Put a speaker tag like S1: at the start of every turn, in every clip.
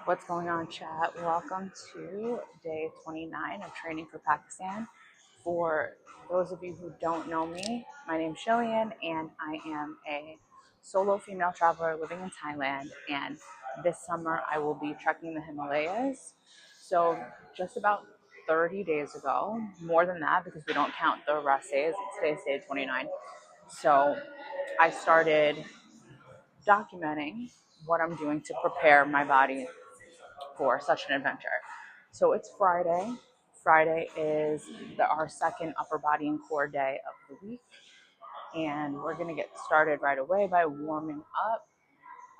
S1: What's going on, chat? Welcome to day 29 of training for Pakistan. For those of you who don't know me, my name's Gillian, and I am a solo female traveler living in Thailand. And this summer, I will be trekking the Himalayas. So, just about 30 days ago, more than that because we don't count the rest days, today's day 29. So, I started documenting what I'm doing to prepare my body for such an adventure. So it's Friday. Friday is our second upper body and core day of the week. And we're going to get started right away by warming up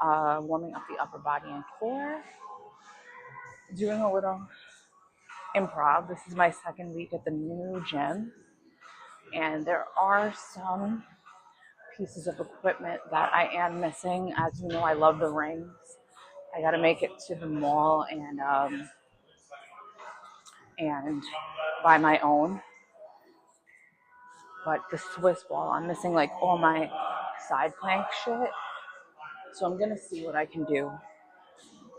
S1: the upper body and core, doing a little improv. This is my second week at the new gym. And there are some pieces of equipment that I am missing. As you know, I love the rings. I got to make it to the mall and buy my own. But the Swiss wall, I'm missing like all my side plank shit. So I'm gonna see what I can do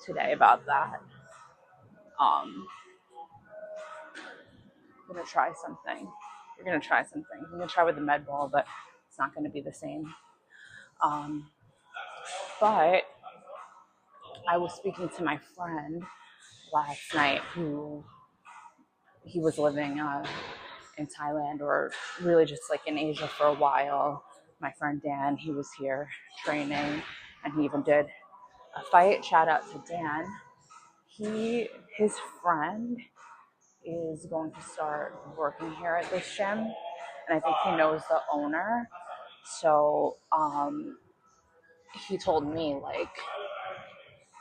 S1: today about that. I'm gonna try something. We're gonna try some things. I'm gonna try with the med ball, but it's not gonna be the same. But I was speaking to my friend last night who he was living in Thailand or really just like in Asia for a while. My friend Dan, he was here training and he even did a fight. Shout out to Dan. His friend is going to start working here at this gym, and I think he knows the owner. So he told me like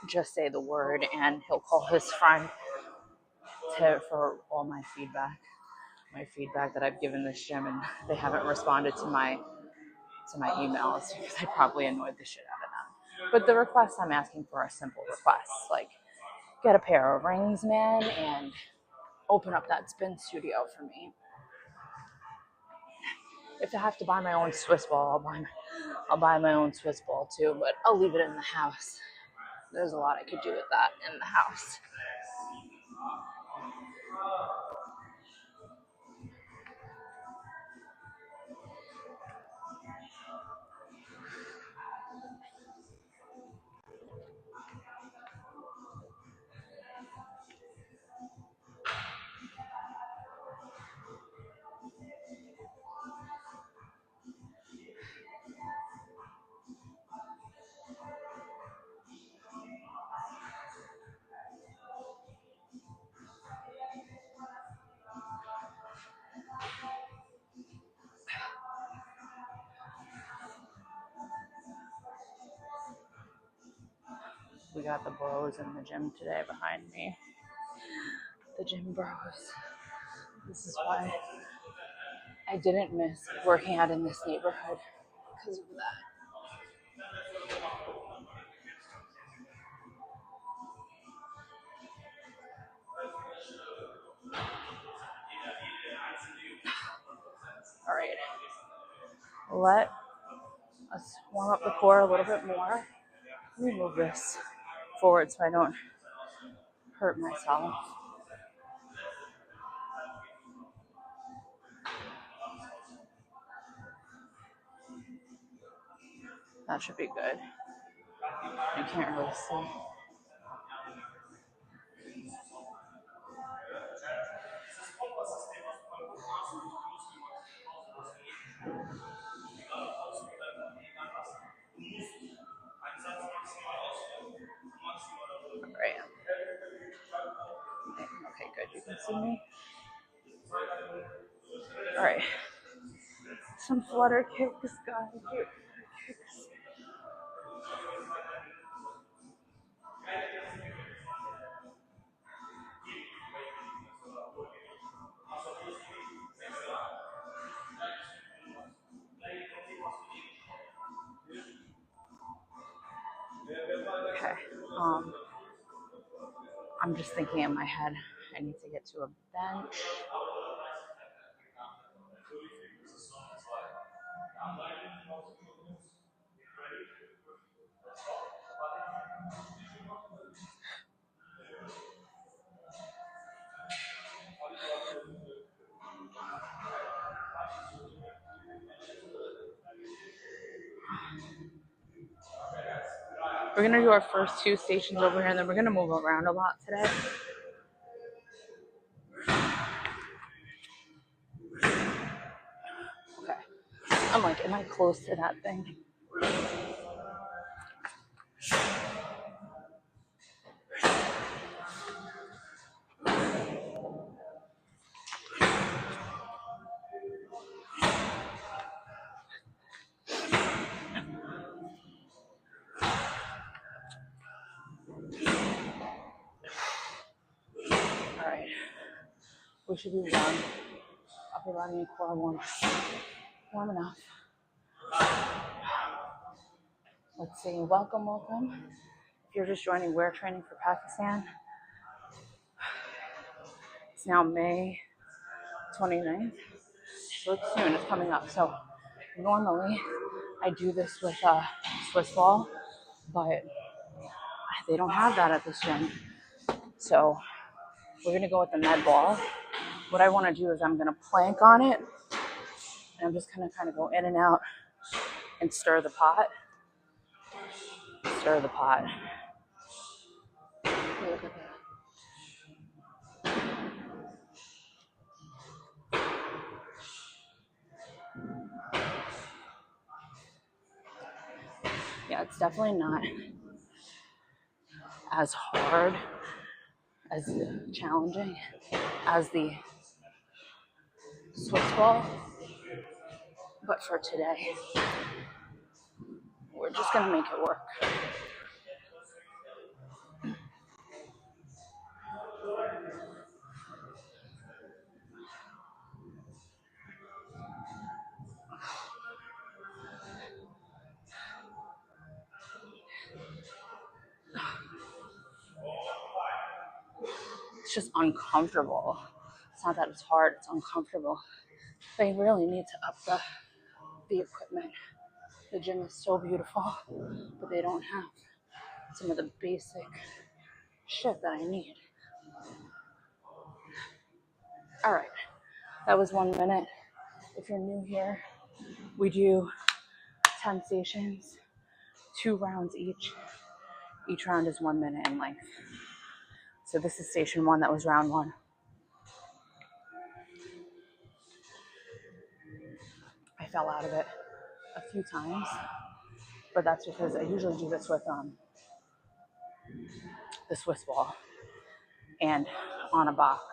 S1: just say the word and he'll call his friend for all my feedback that I've given this gym, and they haven't responded to my emails because I probably annoyed the shit out of them. But the requests I'm asking for are simple requests, like get a pair of rings, man, and open up that spin studio for me. If I have to buy my own Swiss ball, I'll buy my own Swiss ball too, but I'll leave it in the house. There's a lot I could do with that in the house. We got the bros in the gym today behind me. The gym bros. This is why I didn't miss working out in this neighborhood because of that. All right. Let us warm up the core a little bit more. Let me move this forward so I don't hurt myself. That should be good. You can't really see. All right. Okay, good. You can see me. All right. Some flutter kicks, guys. Okay. I'm just thinking in my head, I need to get to a bench. We're gonna do our first 2 stations over here, and then we're gonna move around a lot today. Okay. I'm like, am I close to that thing? All right. We should be warm. Upper body and core warm enough. Let's see. Welcome. If you're just joining, we're training for Pakistan. It's now May 29th. So it's soon. It's coming up. So normally I do this with a Swiss ball, but they don't have that at this gym. So we're going to go with the med ball. What I want to do is I'm going to plank on it, and I'm just going to kind of go in and out and stir the pot. Stir the pot. Look at that. Yeah, it's definitely not as hard, as challenging as the Swiss ball. But for today, we're just going to make it work. It's just uncomfortable. It's not that it's hard, it's uncomfortable. They really need to up the equipment. The gym is so beautiful, but they don't have some of the basic shit that I need. All right, that was 1 minute. If you're new here, we do 10 stations, 2 rounds each. Each round is 1 minute in length. So this is station 1, that was round 1. I fell out of it a few times, but that's because I usually do this with the Swiss ball and on a box.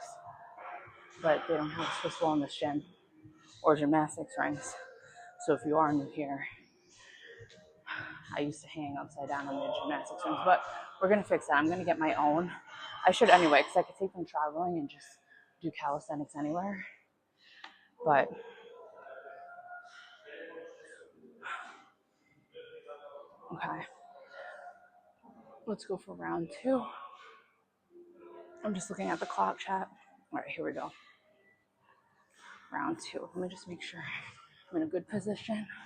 S1: But they don't have a Swiss ball in this gym or gymnastics rings. So if you are new here, I used to hang upside down on the gymnastics rings, but we're gonna fix that. I'm gonna get my own. I should anyway, because I could take them traveling and just do calisthenics anywhere. But okay, let's go for round 2. I'm just looking at the clock, chat. All right, here we go. Round 2. Let me just make sure I'm in a good position. –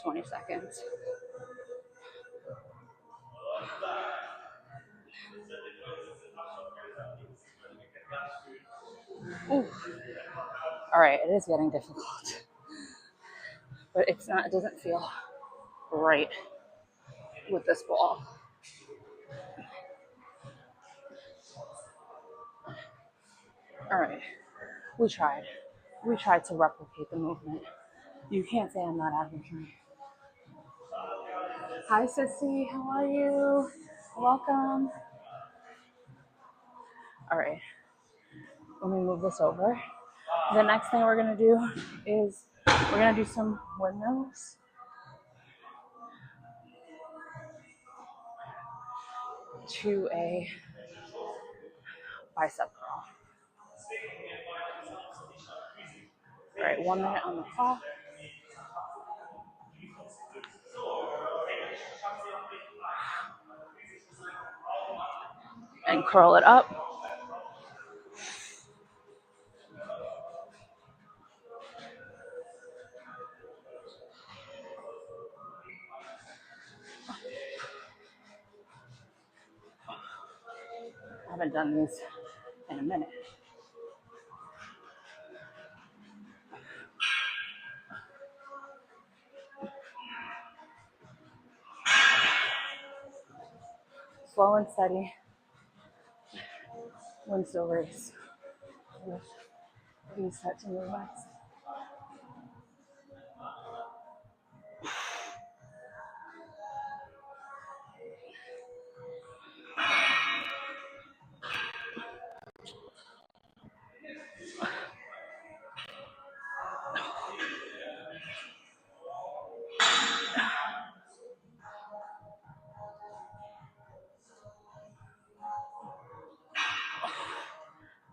S1: 20 seconds. Ooh. All right, it is getting difficult, but it's not. It doesn't feel right with this ball. All right, we tried. We tried to replicate the movement. You can't say I'm not advocating. Hi, Sissy. How are you? Welcome. All right. Let me move this over. The next thing we're going to do is we're going to do some windmills. To a bicep curl. All right, 1 minute on the clock. and curl it up. I haven't done these in a minute. Slow and steady wins the race with these sets of movements.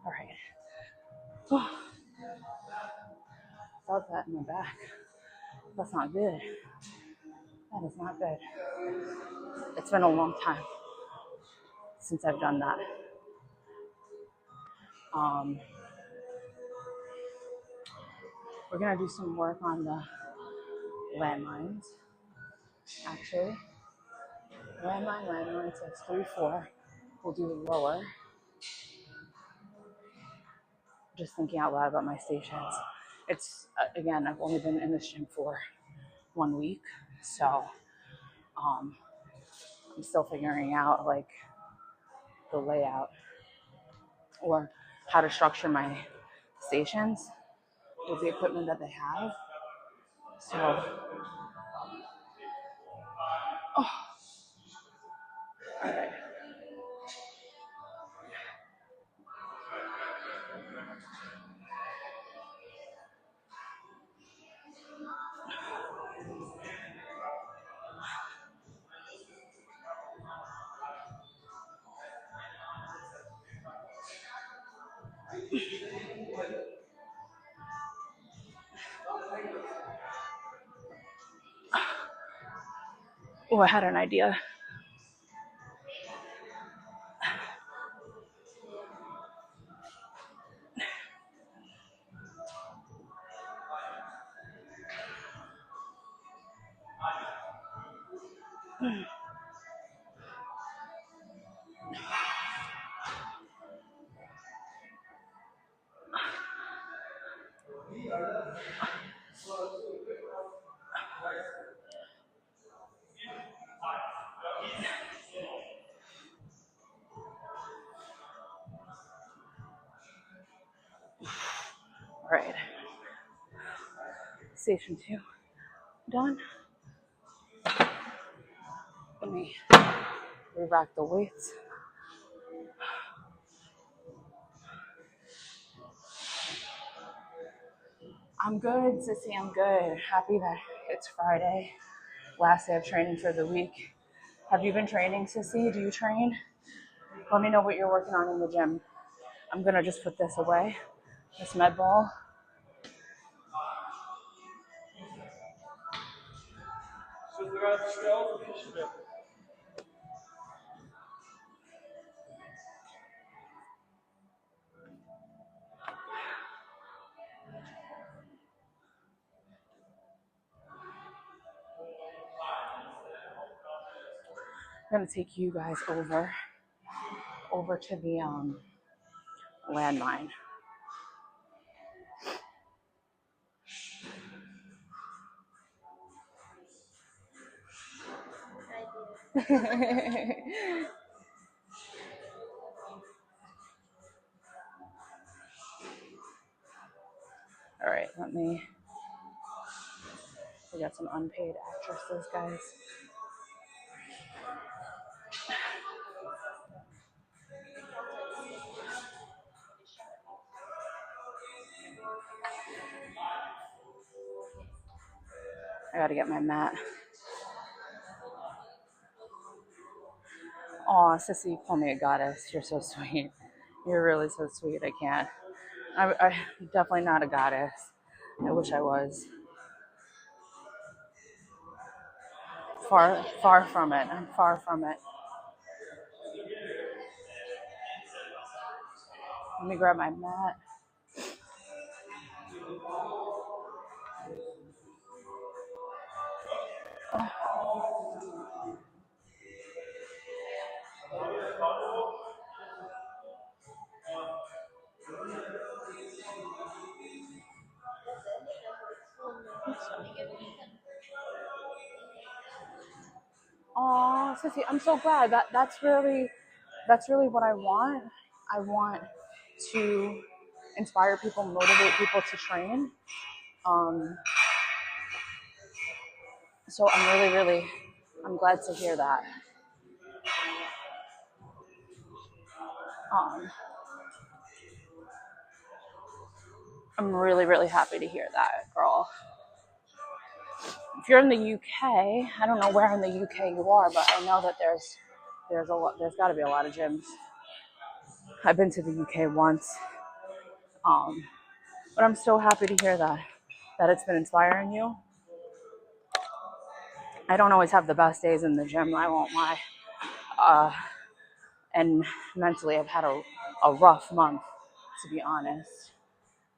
S1: All right. Felt that in my back. That's not good. That is not good. It's been a long time since I've done that. We're gonna do some work on the landmines. Actually, landmine. So it's 3-4. We'll do the lower. Just thinking out loud about my stations. It's again, I've only been in this gym for 1 week, so I'm still figuring out like the layout or how to structure my stations with the equipment that they have. So, all right. Oh, I had an idea. All right. Station 2 done. Let me re-rack the weights. I'm good, Sissy, I'm good. Happy that it's Friday. Last day of training for the week. Have you been training, Sissy? Do you train? Let me know what you're working on in the gym. I'm gonna just put this away, this med ball. I'm gonna take you guys over to the landmine. All right, we got some unpaid actresses, guys. I gotta get my mat. Aw, Sissy, you call me a goddess. You're so sweet. You're really so sweet. I can't. I'm definitely not a goddess. I wish I was. Far from it. I'm far from it. Let me grab my mat. Oh, Sissy, I'm so glad. That's really what I want. I want to inspire people, motivate people to train. Um, so I'm glad to hear that. Um, I'm really happy to hear that, girl. If you're in the UK, I don't know where in the UK you are, but I know that there's got to be a lot of gyms. I've been to the UK once, but I'm so happy to hear that it's been inspiring you. I don't always have the best days in the gym, I won't lie. And mentally, I've had a rough month, to be honest.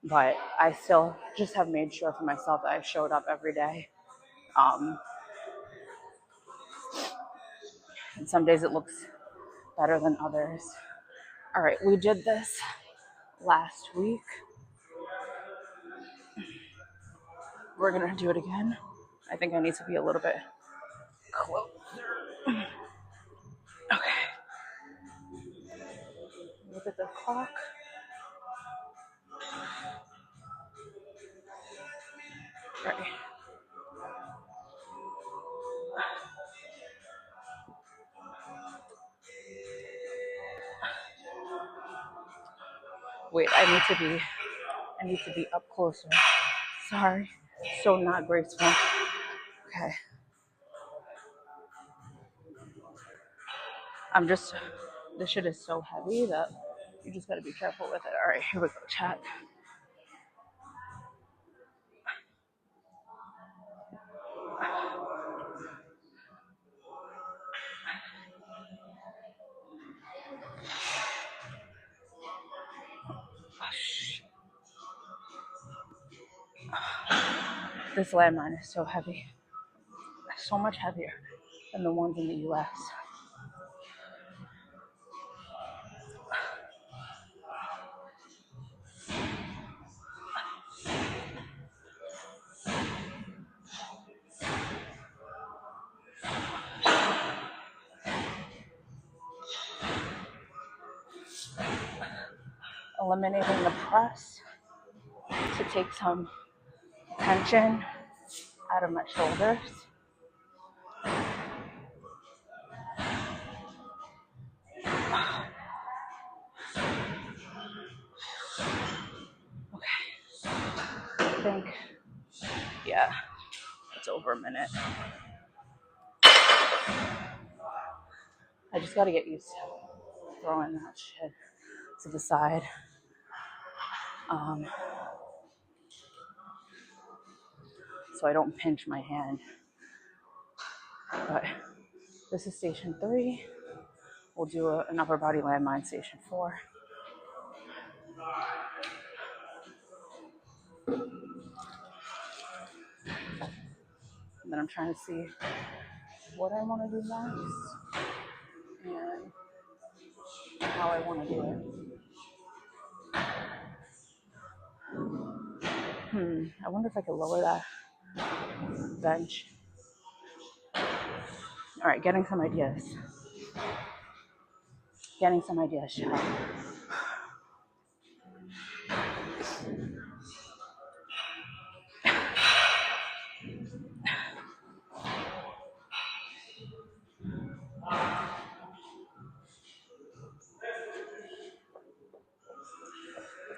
S1: But I still just have made sure for myself that I showed up every day. And some days it looks better than others. All right, we did this last week. We're gonna do it again. I think I need to be a little bit closer. Okay. Look at the clock. Ready. Wait, I need to be up closer. Sorry. So not graceful. Okay. This shit is so heavy that you just gotta be careful with it. All right, here we go, chat. This landmine is so heavy. So much heavier than the ones in the US. Eliminating the press to take some tension out of my shoulders. Okay. I think, yeah, it's over a minute. I just gotta get used to throwing that shit to the side. So I don't pinch my hand. But this is station 3. We'll do an upper body landmine station 4. And then I'm trying to see what I want to do next and how I want to do it. I wonder if I could lower that bench. All right, getting some ideas. Shall.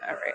S1: All right.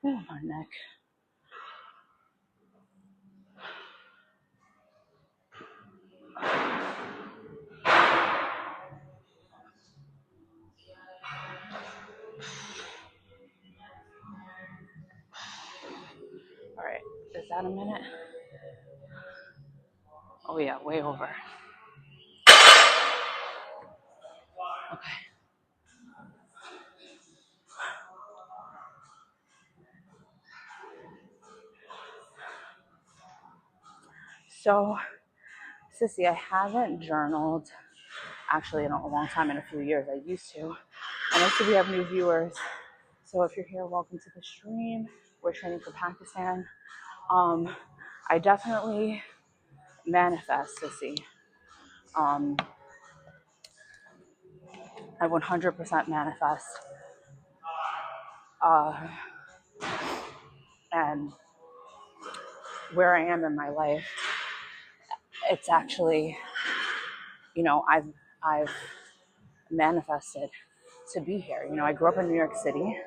S1: Oh, my neck. All right, is that a minute? Oh yeah, way over. Okay. So, Sissy, I haven't journaled actually in a long time, in a few years. I used to. And I see we have new viewers. So if you're here, welcome to the stream. We're training for Pakistan. I definitely manifest, Sissy. I 100% manifest. And where I am in my life, it's actually, I've manifested to be here. I grew up in New York City,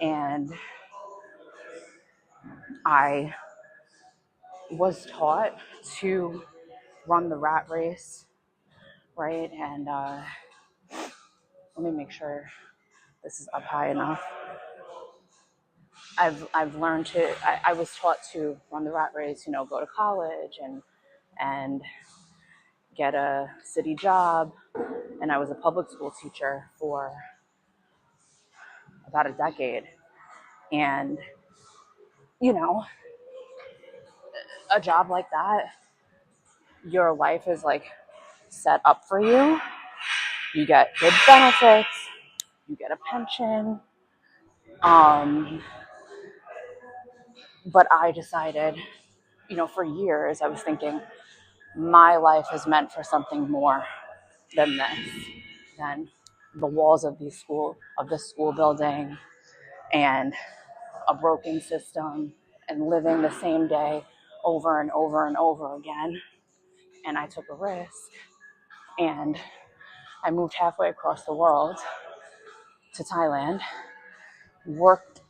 S1: and I was taught to run the rat race, right? And let me make sure this is up high enough. I've learned to. I was taught to run the rat race. Go to college and get a city job, and I was a public school teacher for about a decade. And a job like that, your life is like set up for you. You get good benefits, you get a pension. But I decided, for years I was thinking my life is meant for something more than this, than the walls of this school building, and a broken system, and living the same day over and over and over again. And I took a risk, and I moved halfway across the world to Thailand, worked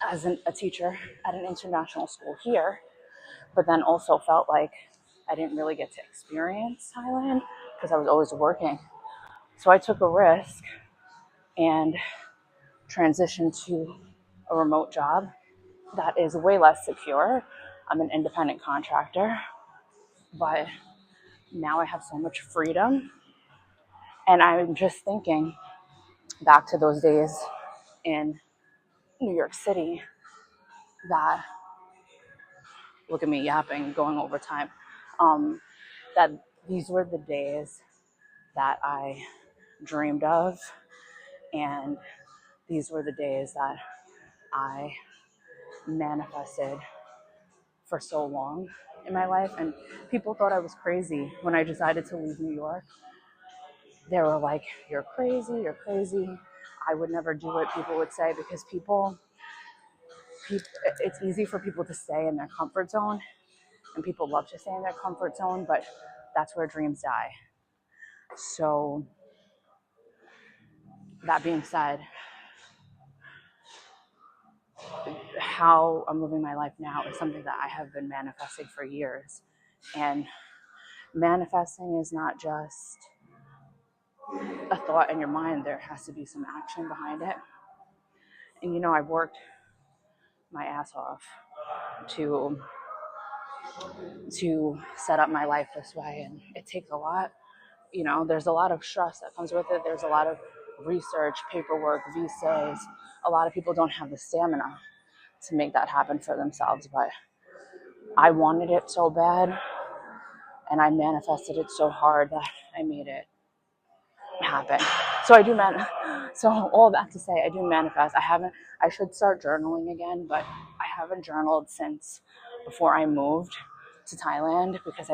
S1: as a teacher at an international school here, but then also felt like I didn't really get to experience Thailand because I was always working. So I took a risk and transitioned to a remote job that is way less secure. I'm an independent contractor, but now I have so much freedom. And I'm just thinking back to those days in New York City that, look at me yapping, going over time, that these were the days that I dreamed of, and these were the days that I manifested for so long in my life. And people thought I was crazy when I decided to leave New York. They were like, you're crazy, you're crazy. I would never do it, people would say, because people, it's easy for people to stay in their comfort zone, and people love to stay in their comfort zone, but that's where dreams die. So that being said, how I'm living my life now is something that I have been manifesting for years. And manifesting is not just a thought in your mind. There has to be some action behind it. And I've worked my ass off to set up my life this way, and it takes a lot. There's a lot of stress that comes with it. There's a lot of research, paperwork, visas. A lot of people don't have the stamina to make that happen for themselves, but I wanted it so bad, and I manifested it so hard that I made it happen. So all that to say, I do manifest. I should start journaling again, but I haven't journaled since before I moved to Thailand, because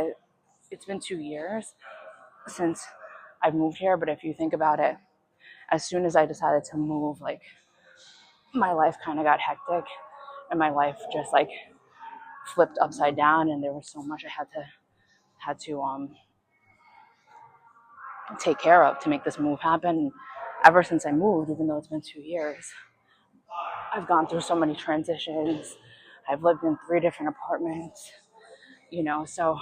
S1: it's been 2 years since I've moved here. But if you think about it, as soon as I decided to move, like, my life kind of got hectic, and my life just like flipped upside down, and there was so much I had to take care of to make this move happen. Ever since I moved, even though it's been 2 years, I've gone through so many transitions. I've lived in 3 different apartments, so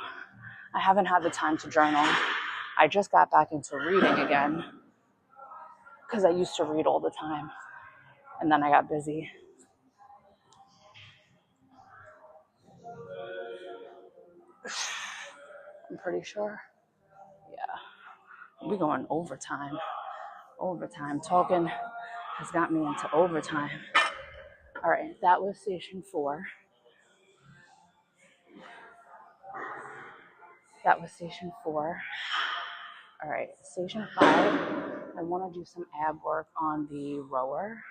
S1: I haven't had the time to journal. I just got back into reading again because I used to read all the time and then I got busy. I'm pretty sure. Yeah. We're going overtime. Overtime. Talking has got me into overtime. All right, that was station 4. That was station 4. All right, station 5. I want to do some ab work on the rower.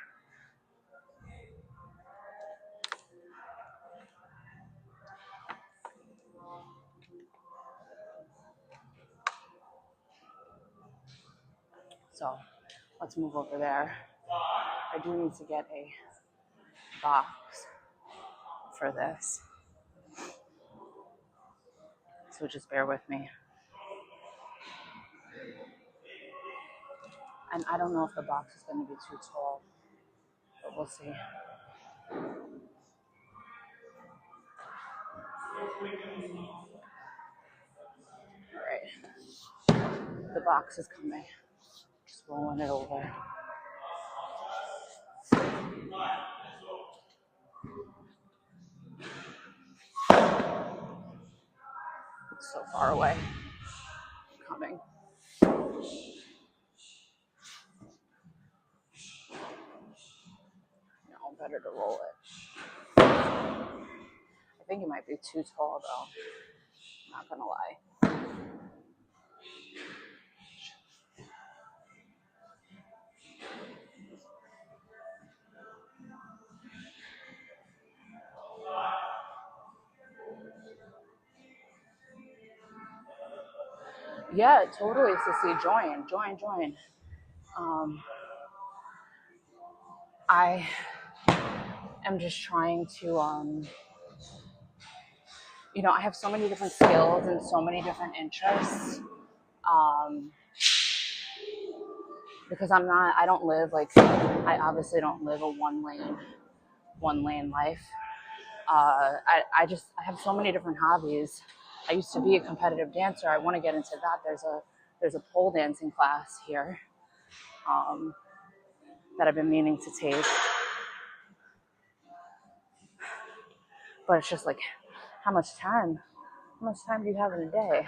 S1: So let's move over there. I do need to get a box for this, so just bear with me. And I don't know if the box is going to be too tall, but we'll see. All right, the box is coming. Just rolling it over. It's so far away. Coming. No, better to roll it. I think it might be too tall though. Not gonna lie. Yeah, totally, Sissy. Join. I am just trying to, I have so many different skills and so many different interests. Because I don't live I obviously don't live a one lane life. I have so many different hobbies. I used to be a competitive dancer. I want to get into that. There's a pole dancing class here that I've been meaning to take. But it's just like, how much time do you have in a day?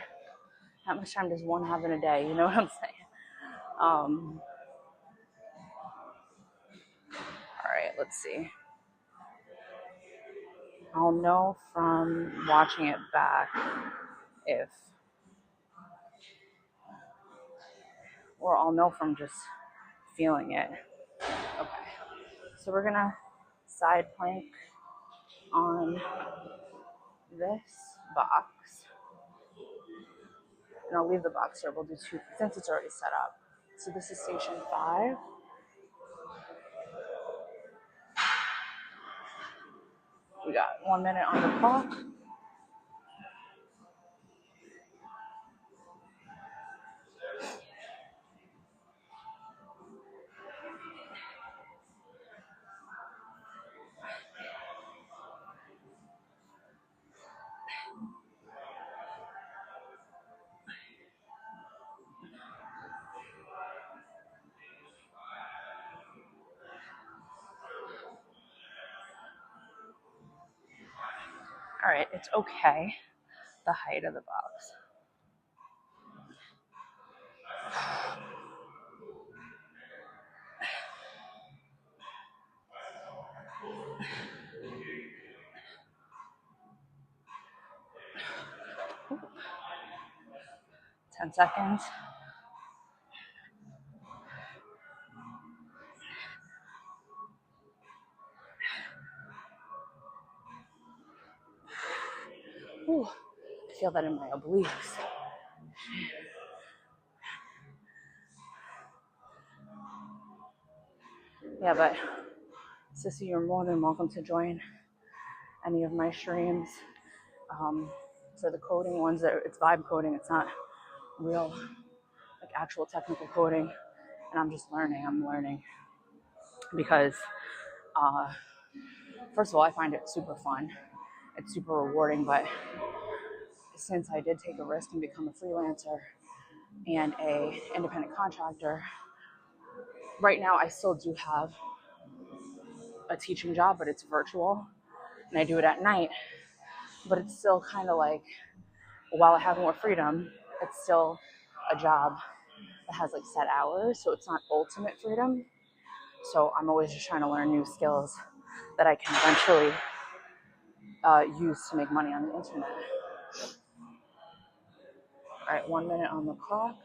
S1: How much time does one have in a day? You know what I'm saying? All right, let's see. I'll know from watching it back or I'll know from just feeling it. Okay, so we're gonna side plank on this box. And I'll leave the box here. We'll do 2 since it's already set up. So this is station 5. We got 1 minute on the clock. All right, it's okay. The height of the box. Ooh. 10 seconds. Ooh, I feel that in my obliques. Yeah, but Sissy, you're more than welcome to join any of my streams. For the coding ones, it's vibe coding. It's not real, actual technical coding. And I'm just learning. I'm learning because Uh, First of all, I find it super fun. It's super rewarding, but since I did take a risk and become a freelancer and a independent contractor, right now I still do have a teaching job, but it's virtual and I do it at night. But it's still kind of like, while I have more freedom, it's still a job that has like set hours, so it's not ultimate freedom. So I'm always just trying to learn new skills that I can eventually use to make money on the internet. All right, 1 minute on the clock.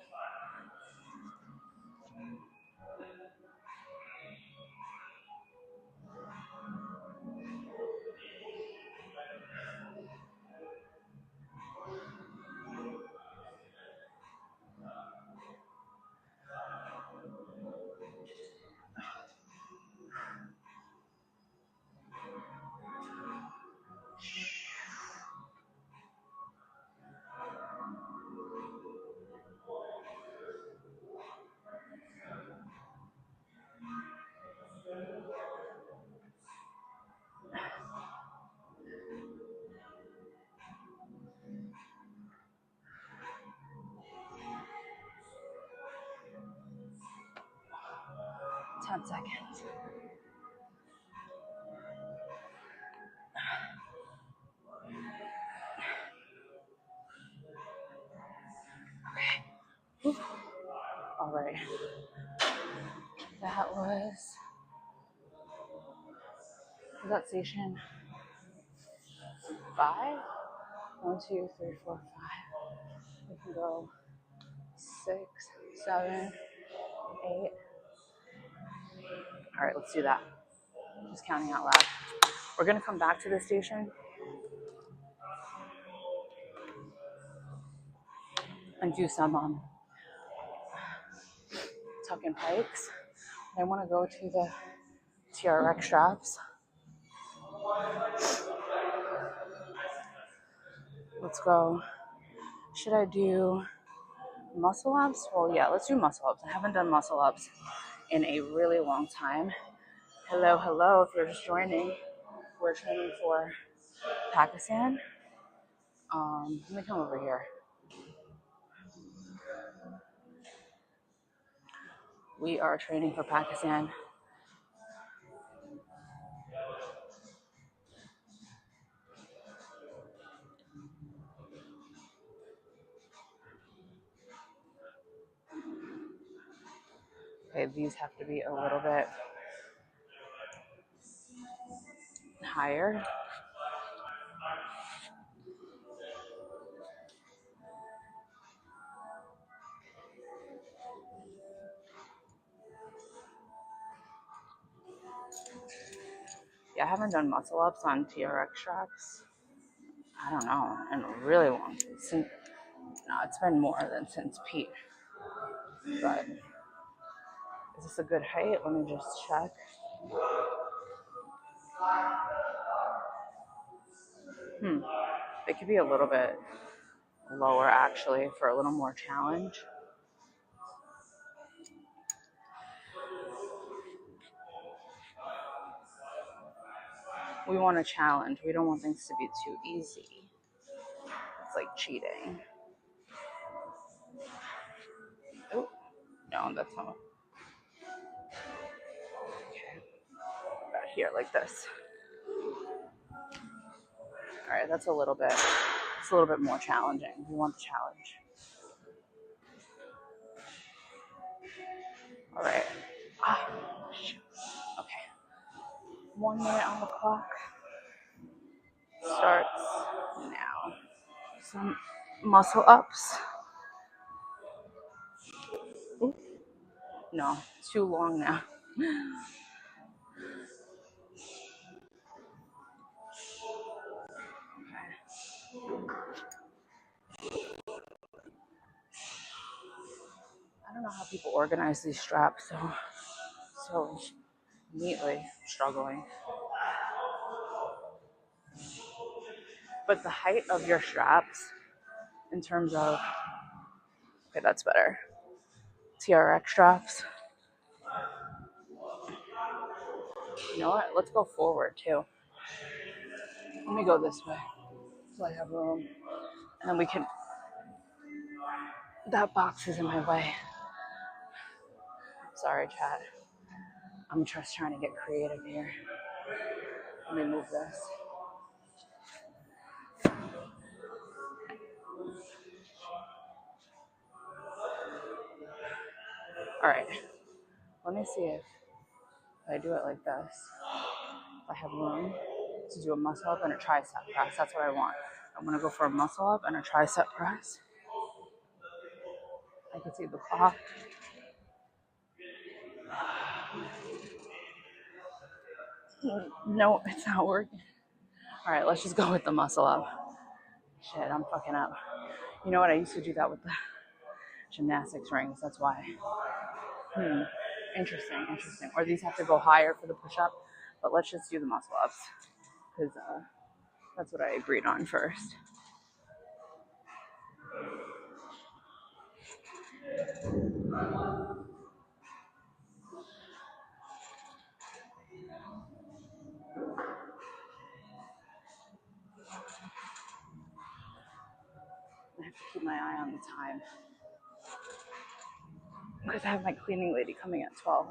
S1: 10 seconds. Okay. All right. That was that station 5? 1, 2, 3, 4, 5. We can go 6, 7, 8. All right, let's do that. Just counting out loud. We're gonna come back to this station and do some tuck and pikes. I want to go to the TRX straps. Let's go. Should I do muscle ups? Well, yeah, let's do muscle ups. I haven't done muscle ups in a really long time. Hello, hello. If you're just joining, we're training for Pakistan. Let me come over here. We are training for Pakistan. Okay, these have to be a little bit higher. Yeah, I haven't done muscle ups on TRX straps. I don't know, in a really long time. No, it's been more than since Pete. But is this a good height? Let me just check. It could be a little bit lower actually for a little more challenge. We want a challenge. We don't want things to be too easy. It's like cheating. Oh, no, that's not. Okay. About here, like this. All right, that's a little bit. It's a little bit more challenging. We want the challenge. All right. Okay. 1 minute on the clock. Starts now. Some muscle ups. Ooh. No, too long now. I don't know how people organize these straps so neatly. Struggling. But the height of your straps, in terms of, okay, that's better. TRX straps. You know what? Let's go forward too. Let me go this way so I have room. And then we can, that box is in my way. Sorry, chat. I'm just trying to get creative here. Let me move this. All right. Let me see if I do it like this. If I have room to do a muscle up and a tricep press. That's what I want. I'm going to go for a muscle up and a tricep press. I can see the clock. No, it's not working. All right, let's just go with the muscle up. Shit, I'm fucking up. You know what? I used to do that with the gymnastics rings. That's why. Interesting. Or these have to go higher for the push-up. But let's just do the muscle ups. Because that's what I agreed on first. I have to keep my eye on the time. Because I have my cleaning lady coming at 12.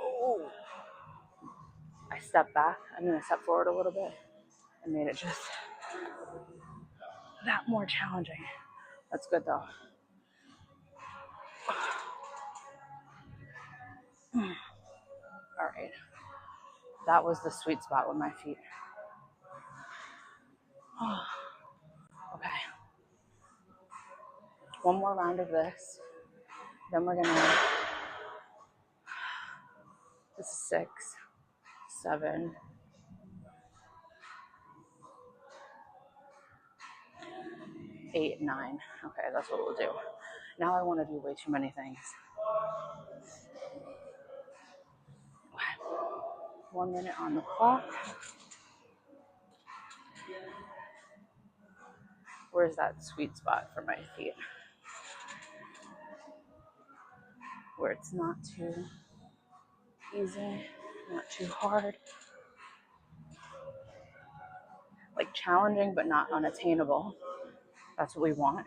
S1: Oh. I stepped back. I'm going to step forward a little bit. And made it just that more challenging. That's good though. All right. That was the sweet spot with my feet. Okay. One more round of this. Then we're gonna, this is 6, 7, 8, 9. Okay, that's what we'll do. Now I want to do way too many things. 1 minute on the clock. Where's that sweet spot for my feet? Where it's not too easy, not too hard. Like challenging, but not unattainable. That's what we want.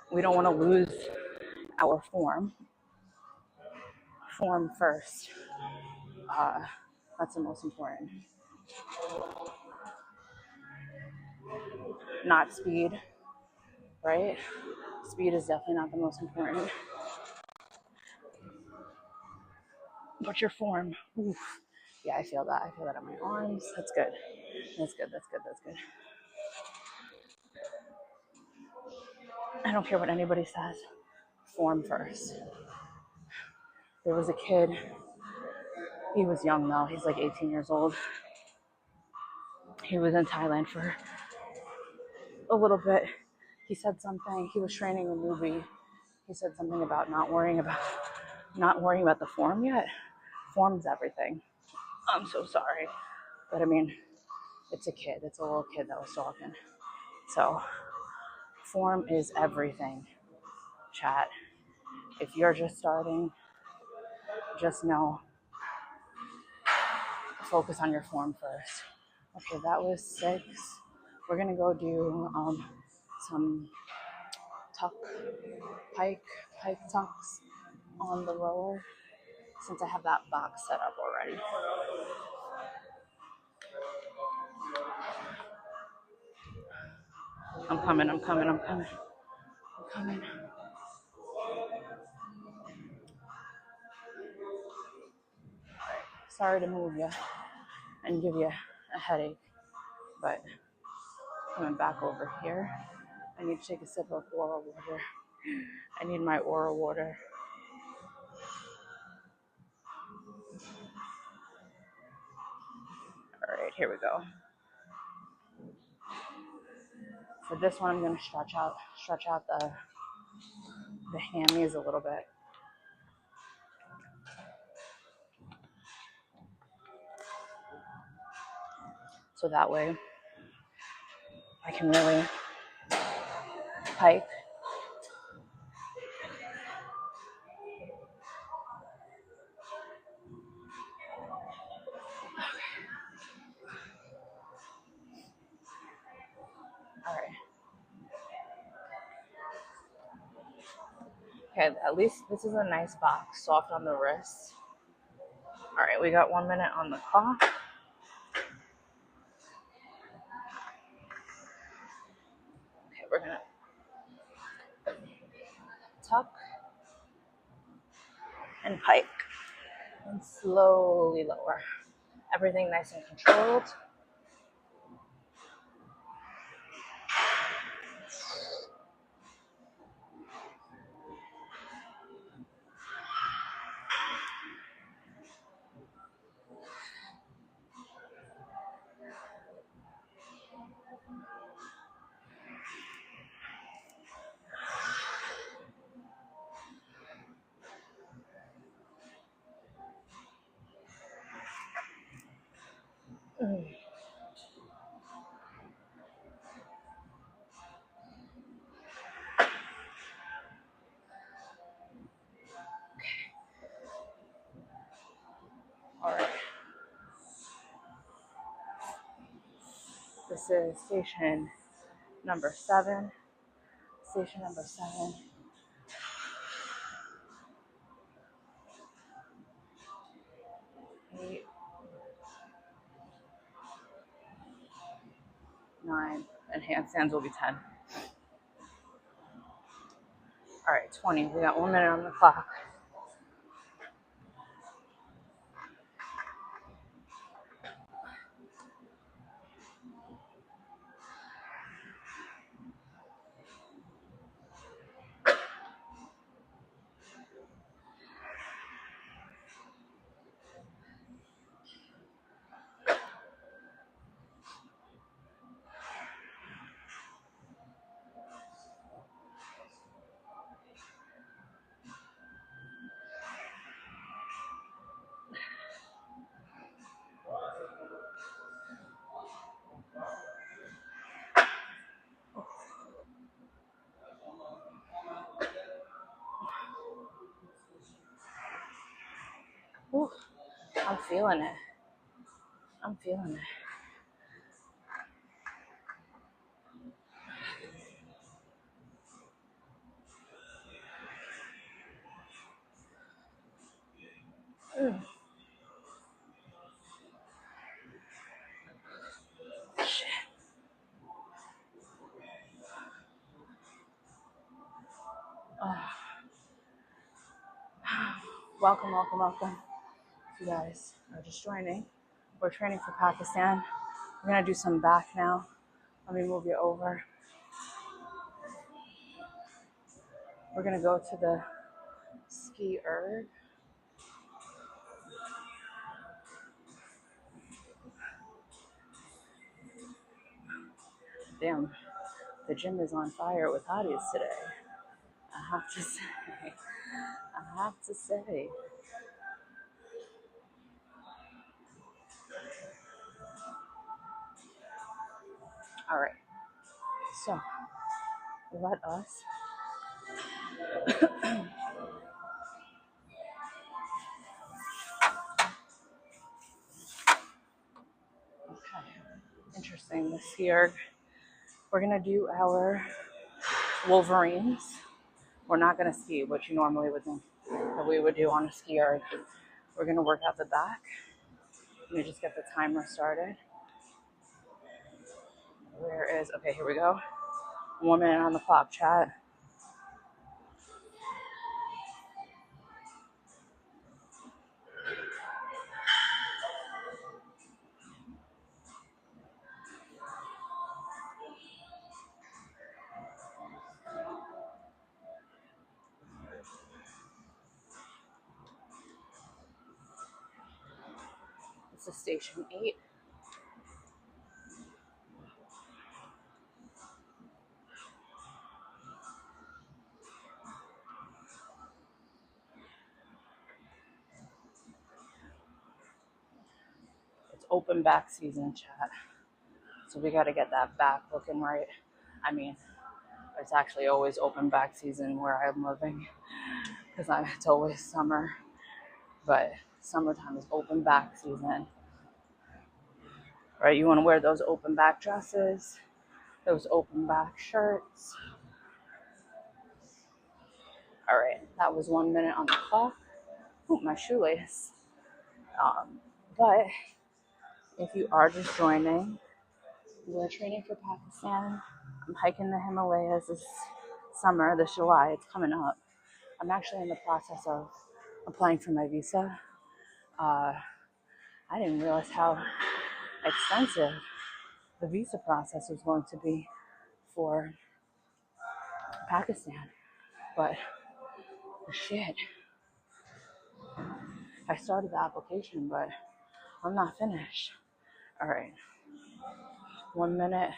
S1: We don't want to lose our form. Form first. That's the most important. Not speed, right? Speed is definitely not the most important. But your form, oof. Yeah, I feel that. I feel that on my arms. That's good. That's good. I don't care what anybody says. Form first. There was a kid. He was young though. He's like 18 years old. He was in Thailand for a little bit. He said something. He was training a newbie. He said something about not worrying about the form yet. Form's everything. I'm so sorry. But I mean, it's a kid. It's a little kid that was talking. So, form is everything, chat. If you're just starting, just know, focus on your form first. Okay, that was 6. We're gonna go do some pike tucks on the rower since I have that box set up already. I'm coming. Sorry to move you and give you a headache, but coming back over here. I need to take a sip of oral water. I need my oral water. All right, here we go. For this one, I'm going to stretch out the hammies a little bit. So that way I can really hike. All right. Okay, at least this is a nice box, soft on the wrist. All right, we got 1 minute on the clock. Okay, we're gonna tuck and pike and slowly lower. Everything nice and controlled. All right. This is station number 7. Station number 7. 8, 9, and handstands will be 10. All right, 20. We got 1 minute on the clock. Ooh, I'm feeling it. I'm feeling it. Shit. Oh. Welcome, welcome, welcome. If you guys are just joining, we're training for Pakistan. We're gonna do some back now. Let me move you over. We're gonna go to the ski erg. Damn, the gym is on fire with hotties today. I have to say. I have to say. All right. So let us. Okay. Interesting. The ski erg. We're gonna do our Wolverines. We're not gonna ski, which you normally would think that we would do on a ski erg. We're gonna work out the back. Let me just get the timer started. Where is, okay, here we go. 1 minute on the clock, chat. This is station 8. open back season, chat. So we got to get that back looking right. I mean, it's actually always open back season where I'm living because it's always summer. But summertime is open back season. Right? You want to wear those open back dresses, those open back shirts. All right, that was 1 minute on the clock. Ooh, my shoelace. But if you are just joining, we're training for Pakistan. I'm hiking the Himalayas this summer, this July. It's coming up. I'm actually in the process of applying for my visa. I didn't realize how extensive the visa process was going to be for Pakistan. But shit, I started the application, but I'm not finished. All right, 1 minute.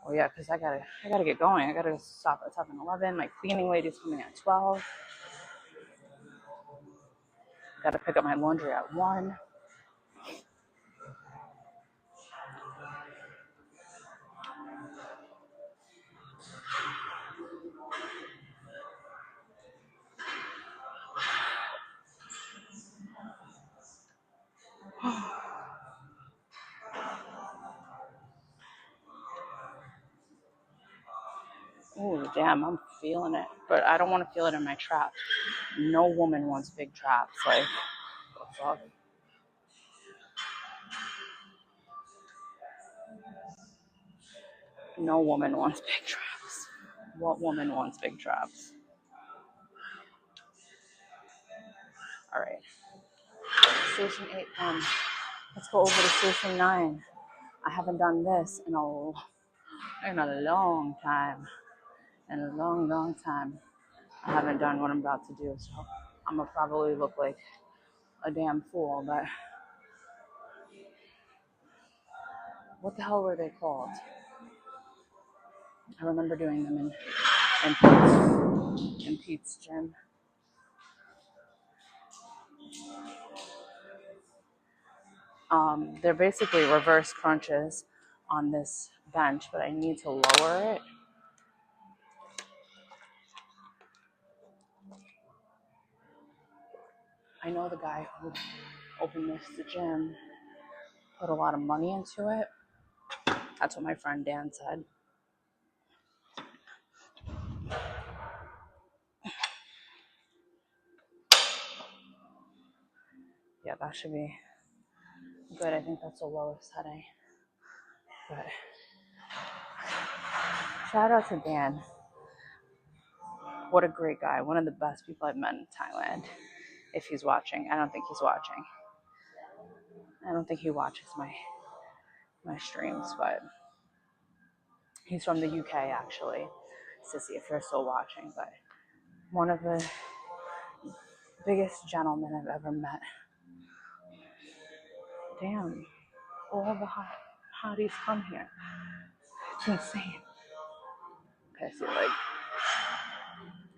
S1: Oh yeah, because I gotta get going. I gotta stop at 7-Eleven. My cleaning lady's coming at 12. Gotta pick up my laundry at 1. Oh damn, I'm feeling it, but I don't want to feel it in my traps. No woman wants big traps. Like, what's up? No woman wants big traps. What woman wants big traps? All right. Station 8 done. Let's go over to Station 9. I haven't done this in a long time. In a long, long time. I haven't done what I'm about to do, so I'm gonna probably look like a damn fool, but what the hell were they called? I remember doing them in Pete's gym. They're basically reverse crunches on this bench, but I need to lower it. I know the guy who opened the gym put a lot of money into it. That's what my friend Dan said. Yeah, that should be good. I think that's the lowest setting. But shout out to Dan. What a great guy. One of the best people I've met in Thailand. If he's watching. I don't think he's watching. I don't think he watches my streams, but he's from the UK actually. Sissy, if you're still watching, but one of the biggest gentlemen I've ever met. Damn, all the hotties come here. It's insane. Okay, so like,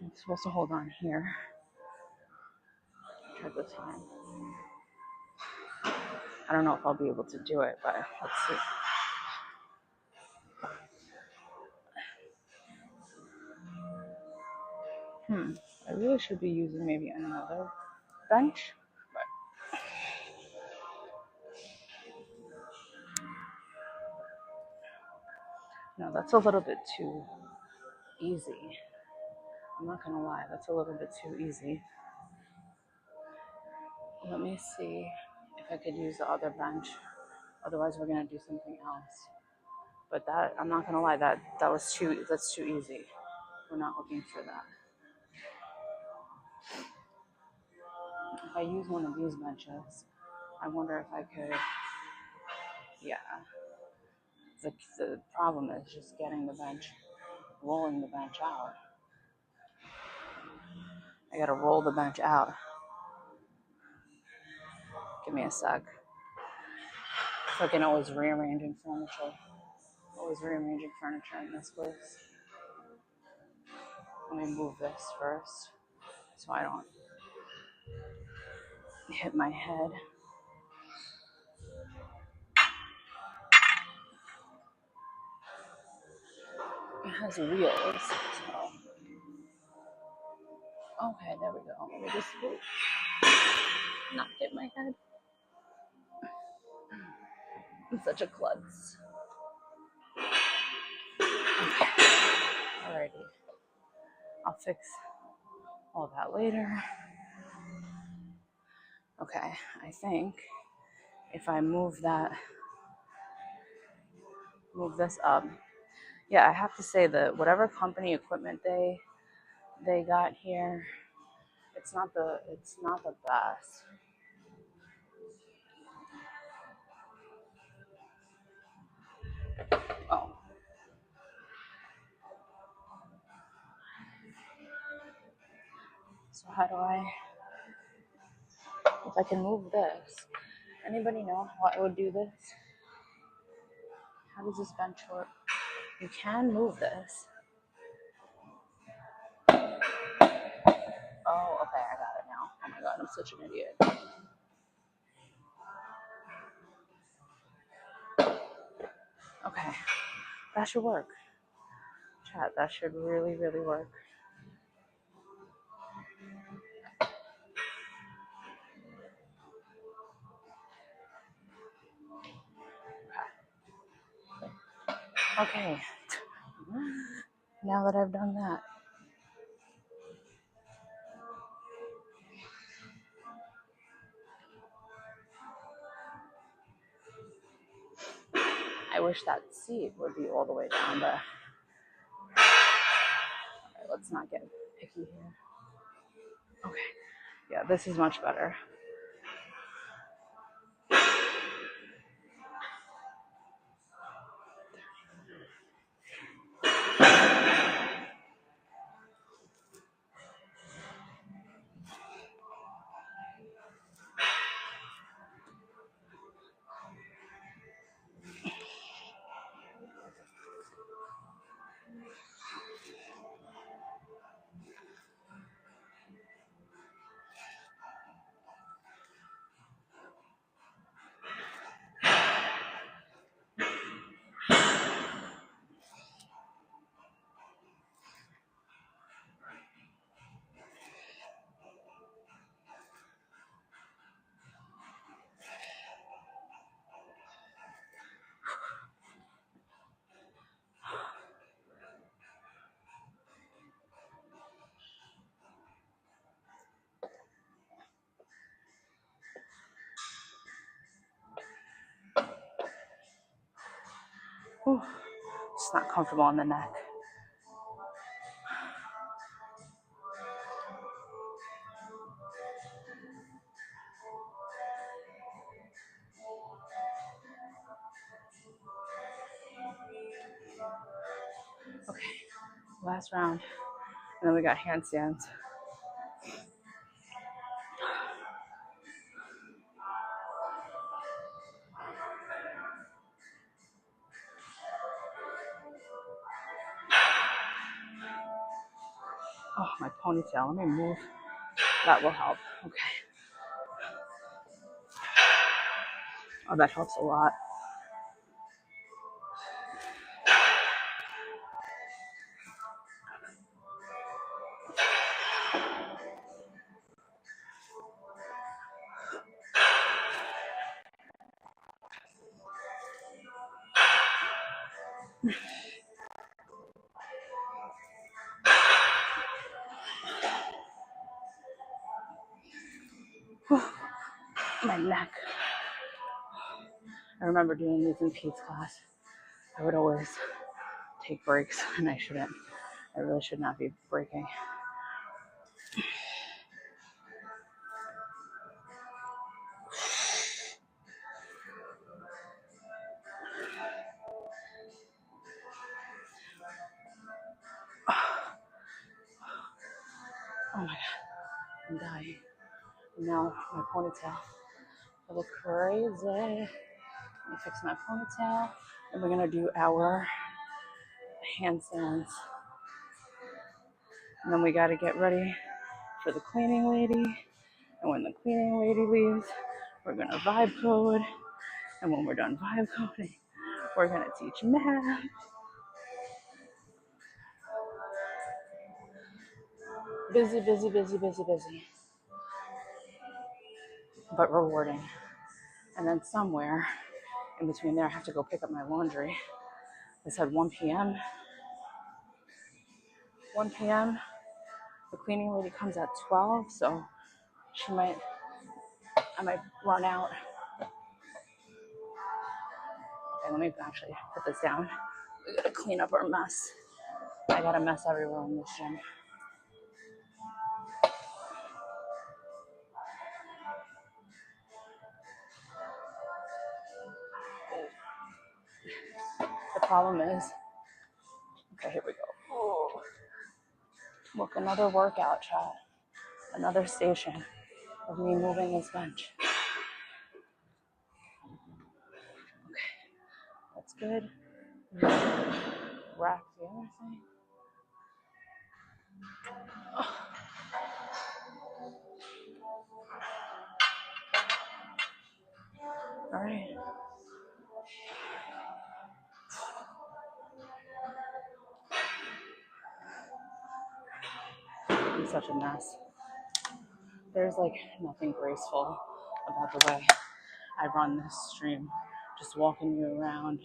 S1: I'm supposed to hold on here. Try this time. I don't know if I'll be able to do it, but let's see. I really should be using maybe another bench, but no, that's a little bit too easy. I'm not gonna lie, that's a little bit too easy. Let me see if I could use the other bench. Otherwise, we're gonna do something else. But that, I'm not gonna lie, that's too easy. We're not looking for that. If I use one of these benches, I wonder if I could, yeah. The problem is just getting the bench, rolling the bench out. I gotta roll the bench out. Give me a sec. Fucking always rearranging furniture. Always rearranging furniture in this place. Let me move this first so I don't hit my head. has wheels. So. Okay, there we go. Let me just not hit my head. I'm such a klutz. Okay. Alrighty. I'll fix all that later. Okay, I think if I move this up, yeah, I have to say that whatever company equipment they got here, it's not the best. Oh, so how do if I can move this? Anybody know how I would do this? How does this bench work? You can move this. Oh, okay, I got it now. Oh my god, I'm such an idiot. Okay, that should work. Chat, that should really, really work. Okay, now that I've done that, I wish that seat would be all the way down, but alright, let's not get picky here. Okay, yeah, this is much better. Whew. It's not comfortable on the neck. Okay, last round. And then we got handstands. Oh, my ponytail. Let me move. That will help. Okay. Oh, that helps a lot. My neck. I remember doing these in Pete's class. I would always take breaks, and I shouldn't. I really should not be breaking. Oh my god, I'm dying. Now my ponytail. I look crazy. Let me fix my ponytail. And we're gonna do our handstands. And then we gotta get ready for the cleaning lady. And when the cleaning lady leaves, we're gonna vibe code. And when we're done vibe coding, we're gonna teach math. Busy, busy, busy, busy, busy, but rewarding. And then somewhere in between there, I have to go pick up my laundry. They said 1 p.m. 1 p.m. The cleaning lady comes at 12, so I might run out. Okay, let me actually put this down. We gotta clean up our mess. I got a mess everywhere in this gym. The problem is, okay, here we go. Oh, look, another workout, chat. Another station of me moving this bench. Okay, that's good. Rack the other thing. Oh. All right. I'm such a mess. There's like nothing graceful about the way I run this stream. Just walking you around,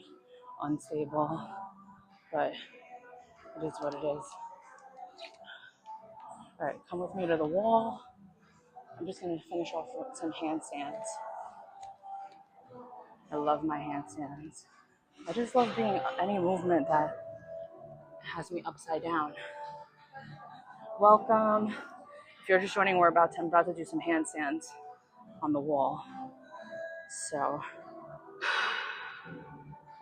S1: unstable, but it is what it is. All right, come with me to the wall. I'm just gonna finish off with some handstands. I love my handstands. I just love being any movement that has me upside down. Welcome. If you're just joining, I'm about to do some handstands on the wall. So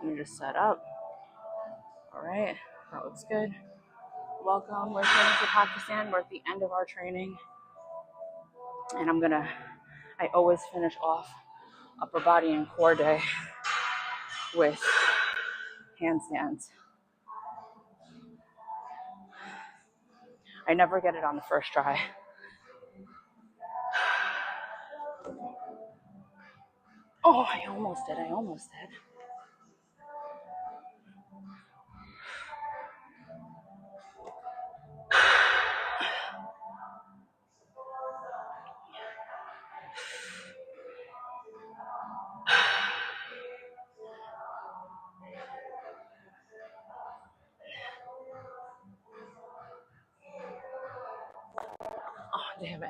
S1: let me just set up. All right, that looks good. Welcome. We're training for Pakistan. We're at the end of our training. And I always finish off upper body and core day with handstands. I never get it on the first try. Oh, I almost did. Oh, damn it.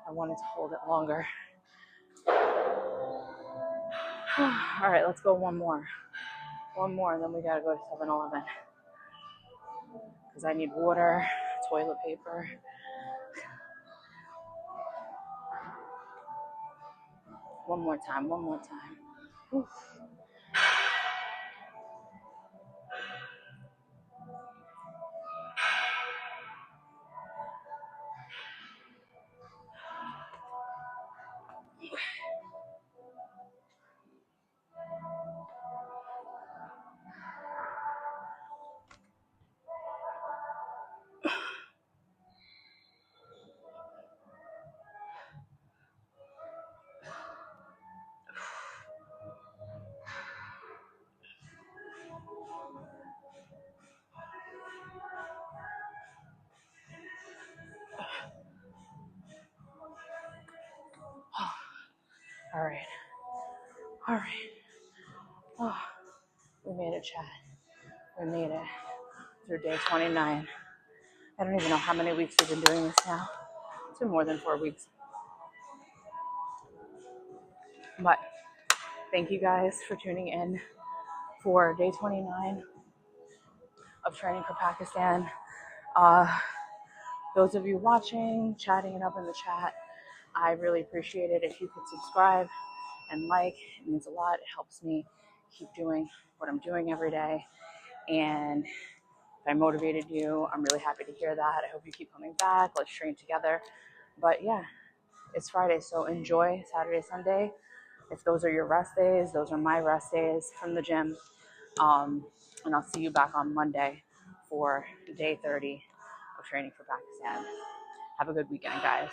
S1: I wanted to hold it longer. All right, let's go one more. And then we gotta go to 7-Eleven. Because I need water, toilet paper. One more time. Oof. All right. Oh, we made it, chat. We made it through day 29. I don't even know how many weeks we've been doing this now. It's been more than 4 weeks. But thank you guys for tuning in for day 29 of training for Pakistan. Those of you watching, chatting it up in the chat, I really appreciate it. If you could subscribe and like, it means a lot. It helps me keep doing what I'm doing every day. And if I motivated you, I'm really happy to hear that. I hope you keep coming back. Let's train together. But yeah, it's Friday, so enjoy Saturday, Sunday. If those are your rest days, those are my rest days from the gym. And I'll see you back on Monday for day 30 of training for Pakistan. Have a good weekend, guys.